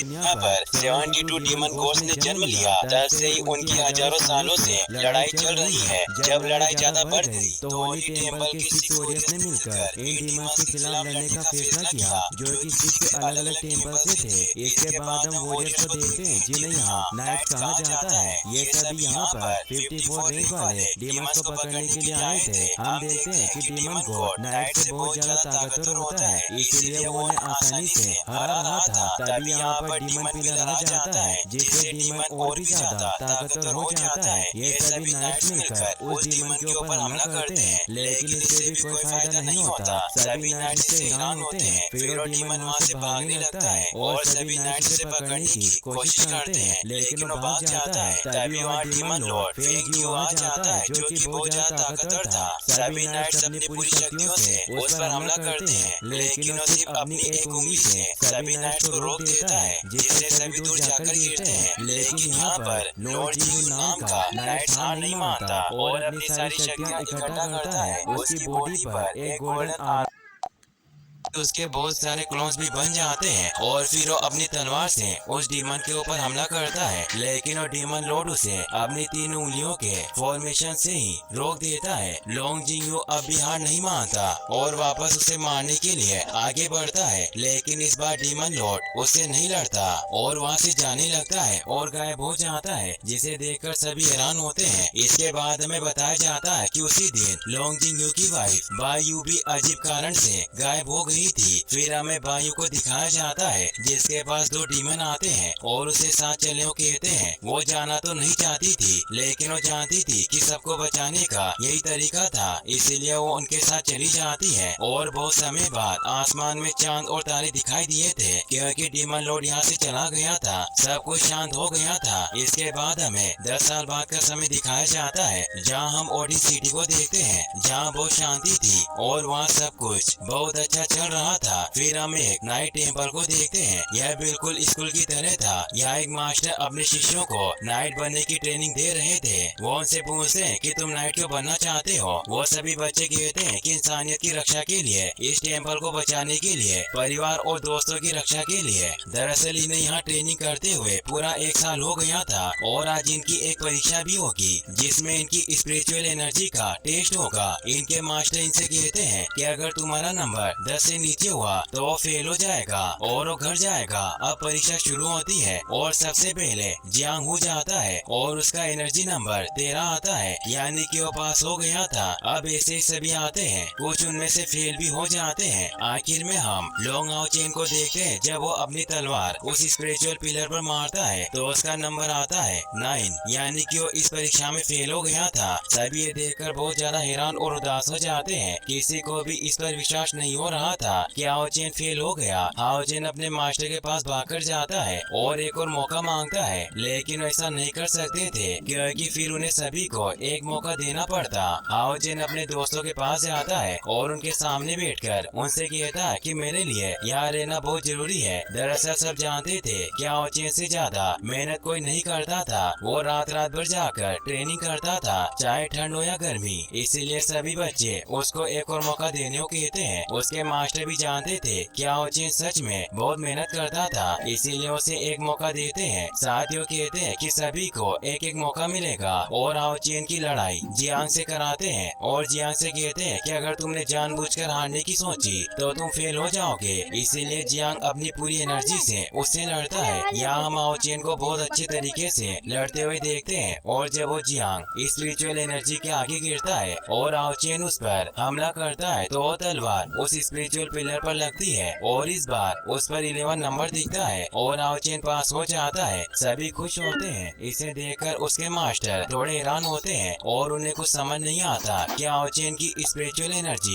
यहाँ पर 72 demon ghost ने जन्म लिया। तब से ही उनकी हजारों सालों से लड़ाई चल रही है। जब लड़ाई ज्यादा बढ़ गई तो होली टेम्पल के 6 वॉरियर्स ने मिलकर इन डीमंस के खिलाफ लड़ने का फैसला किया, जो कि 6 अलग अलग टेम्पल से थे। इसके बाद हम वॉरियर्स को देखते हैं जिन्हें यहाँ नाइट्स कहा जाता है। ये सभी यहाँ पर 54 रैंक वाले डीमंस को पकड़ने के लिए आए थे। हम देखते हैं कि डीमन गॉड नाइट से बहुत ज्यादा ताकतवर होता है, इसीलिए वो उन्हें आसानी से हरा रहा था। तभी यहाँ पर डीमन पिलर आ जाता है, जिससे डीमन और भी ज्यादा ताकतवर हो जाता है। ये सभी नाइट्स मिलकर उस डीमन के ऊपर हमला करते हैं, लेकिन इससे भी कोई फायदा नहीं होता। सभी नाइट्स से हैरान होते हैं। फिर वो डीमन वहाँ से भागने लगता है और सभी नाइट्स से पकड़ने की कोशिश करते हैं, लेकिन वो भाग जाता है। तभी वहाँ डीमन लॉर्ड फेंग जियो आ जाता है, जो कि बहुत ज्यादा ताकतवर था। सभी नाइट्स अपनी पूरी शक्तियों से उस पर हमला करते हैं, लेकिन वो सिर्फ अपनी एक उंगली से सभी नाइट्स को रोक देता है, जिससे सभी दूर जाकर गिरते हैं। लेकिन यहाँ पर लॉर्ड जियो नाम का नाइट्स हार नहीं मानता और अपनी सारी शक्तियाँ इकट्ठा करता है। उसकी बॉडी पर एक गोल्डन उसके बहुत सारे क्लोन्स भी बन जाते हैं और फिर वो अपनी तलवार से उस डीमन के ऊपर हमला करता है, लेकिन वो डीमन लॉर्ड उसे अपनी 3 उंगलियों के फॉर्मेशन से ही रोक देता है। लोंग जिंगयू अब भी हार नहीं मानता और वापस उसे मारने के लिए आगे बढ़ता है, लेकिन इस बार डीमन लॉर्ड उससे नहीं लड़ता और वहाँ से जाने लगता है और गायब हो जाता है, जिसे देखकर सभी हैरान होते हैं। इसके बाद हमें बताया जाता है कि उसी दिन लोंग जिंगयू की वाइफ बायू भी अजीब कारण से गायब हो गई थी। फिर हमें बायू को दिखाया जाता है, जिसके पास 2 डीमन आते हैं और उसे साथ चलने को कहते हैं। वो जाना तो नहीं चाहती थी, लेकिन वो जानती थी कि सबको बचाने का यही तरीका था, इसीलिए वो उनके साथ चली जाती है। और बहुत समय बाद आसमान में चांद और तारे दिखाई दिए थे, क्योंकि डीमन लॉर्ड यहाँ से चला गया था। सब कुछ शांत हो गया था। इसके बाद हमें 10 साल बाद का समय दिखाया जाता है, जहाँ हम ओडी सिटी को देखते हैं, जहाँ बहुत शांति थी और वहाँ सब कुछ बहुत अच्छा चल रहा था। फिर हम एक नाइट टेम्पल को देखते हैं। यह बिल्कुल स्कूल की तरह था। यहाँ एक मास्टर अपने शिष्यों को नाइट बनने की ट्रेनिंग दे रहे थे। वो उनसे पूछते हैं कि तुम नाइट क्यों बनना चाहते हो। वो सभी बच्चे कहते हैं कि इंसानियत की रक्षा के लिए, इस टेम्पल को बचाने के लिए, परिवार और दोस्तों की रक्षा के लिए। दरअसल इन्हें यहाँ ट्रेनिंग करते हुए पूरा 1 साल हो गया था और आज इनकी एक परीक्षा भी होगी, जिसमें इनकी स्पिरिचुअल एनर्जी का टेस्ट होगा। इनके मास्टर इनसे कहते हैं कि अगर तुम्हारा नंबर 10 से नीचे हुआ तो वो फेल हो जाएगा और वो घर जाएगा। अब परीक्षा शुरू होती है और सबसे पहले जियांग हो जाता है और उसका एनर्जी नंबर 13 आता है, यानी कि वो पास हो गया था। अब ऐसे ही सभी आते हैं, कुछ उनमें से फेल भी हो जाते हैं। आखिर में हम लोंग हाओ चेन को देखते हैं। जब वो अपनी तलवार उस स्पिरिचुअल पिलर पर मारता है तो उसका नंबर आता है 9, यानी कि वो इस परीक्षा में फेल हो गया था। सभी ये देखकर बहुत ज्यादा हैरान और उदास हो जाते हैं। किसी को भी इस पर विश्वास नहीं हो रहा था कि हाओ चेन फेल हो गया। हाओ चेन अपने मास्टर के पास भागकर जाता है और एक और मौका मांगता है, लेकिन ऐसा नहीं कर सकते थे, क्योंकि फिर उन्हें सभी को एक मौका देना पड़ता। हाओ चेन अपने दोस्तों के पास जाता है और उनके सामने बैठकर उनसे कहता है कि मेरे लिए यहाँ रहना बहुत जरूरी है। दरअसल सब जानते थे कि हाओ चेन से ज्यादा मेहनत कोई नहीं करता था। वो रात रात भर जाकर ट्रेनिंग करता था, चाहे ठंड हो या गर्मी। इसीलिए सभी बच्चे उसको एक और मौका देने को कहते हैं। उसके मास्टर भी जानते थे कि हाओ चेन सच में बहुत मेहनत करता था, इसीलिए उसे एक मौका देते हैं। साथियों कहते हैं कि सभी को एक एक मौका मिलेगा और हाओ चेन की लड़ाई जियांग से कराते हैं और जियांग से कहते हैं कि अगर तुमने जानबूझकर हारने की सोची तो तुम फेल हो जाओगे। इसीलिए जियांग अपनी पूरी एनर्जी से उससे लड़ता है। यहाँ हम हाओ चेन को बहुत अच्छे तरीके से लड़ते हुए देखते हैं और जब वो जियांग स्पिरिचुअल एनर्जी के आगे गिरता है और हाओ चेन उस पर हमला करता है तो वो तलवार उस स्पिरिचुअल पिलर पर लगती है और इस बार उस पर 11 नंबर दिखता है और हाओ चेन पास हो जाता है। सभी खुश होते हैं। इसे देखकर उसके मास्टर थोड़े हैरान होते हैं और उन्हें कुछ समझ नहीं आता कि हाओ चेन की स्पिरिचुअल एनर्जी